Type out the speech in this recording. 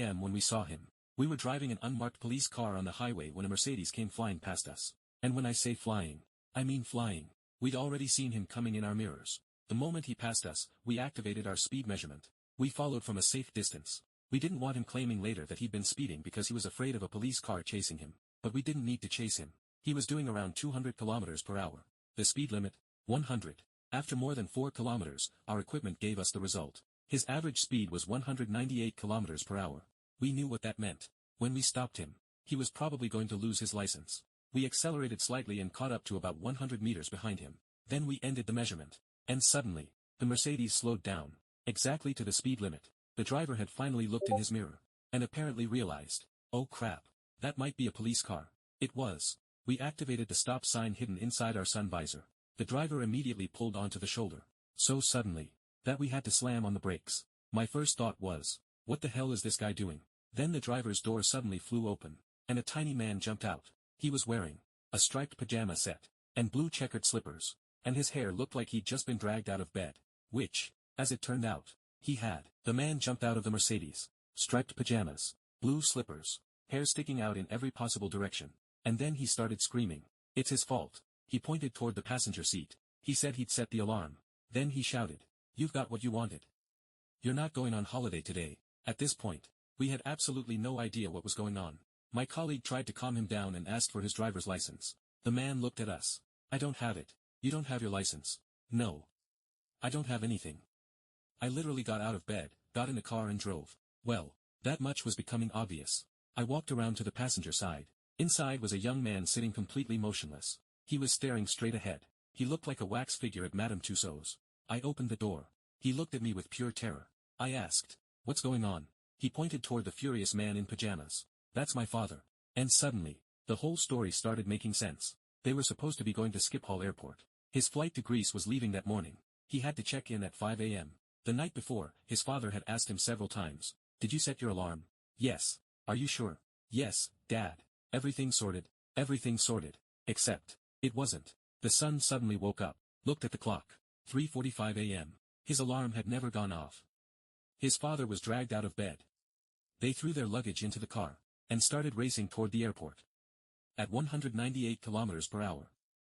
a.m. when we saw him. We were driving an unmarked police car on the highway when a Mercedes came flying past us. And when I say flying, I mean flying. We'd already seen him coming in our mirrors. The moment he passed us, we activated our speed measurement. We followed from a safe distance. We didn't want him claiming later that he'd been speeding because he was afraid of a police car chasing him. But we didn't need to chase him. He was doing around 200 kilometers per hour. The speed limit, 100. After more than 4 kilometers, our equipment gave us the result. His average speed was 198 kilometers per hour. We knew what that meant. When we stopped him, he was probably going to lose his license. We accelerated slightly and caught up to about 100 meters behind him. Then we ended the measurement. And suddenly, the Mercedes slowed down, exactly to the speed limit. The driver had finally looked in his mirror, and apparently realized, oh crap, that might be a police car. It was. We activated the stop sign hidden inside our sun visor. The driver immediately pulled onto the shoulder. So suddenly, that we had to slam on the brakes. My first thought was, what the hell is this guy doing? Then the driver's door suddenly flew open, and a tiny man jumped out. He was wearing a striped pajama set, and blue checkered slippers, and his hair looked like he'd just been dragged out of bed, which, as it turned out, he had. The man jumped out of the Mercedes, striped pajamas, blue slippers, hair sticking out in every possible direction, and then he started screaming. It's his fault. He pointed toward the passenger seat. He said he'd set the alarm. Then he shouted, "You've got what you wanted. You're not going on holiday today." At this point, we had absolutely no idea what was going on. My colleague tried to calm him down and asked for his driver's license. The man looked at us. "I don't have it." "You don't have your license?" "No. I don't have anything. I literally got out of bed, got in a car and drove." Well, that much was becoming obvious. I walked around to the passenger side. Inside was a young man sitting completely motionless. He was staring straight ahead. He looked like a wax figure at Madame Tussauds. I opened the door. He looked at me with pure terror. I asked, "What's going on?" He pointed toward the furious man in pajamas. "That's my father." And suddenly, the whole story started making sense. They were supposed to be going to Schiphol Airport. His flight to Greece was leaving that morning. He had to check in at 5 a.m. The night before, his father had asked him several times, "Did you set your alarm?" "Yes." "Are you sure?" "Yes, Dad. Everything sorted." Everything sorted. Except, it wasn't. The son suddenly woke up, looked at the clock. 3:45 a.m. His alarm had never gone off. His father was dragged out of bed. They threw their luggage into the car, and started racing toward the airport. At 198 kilometers per hour.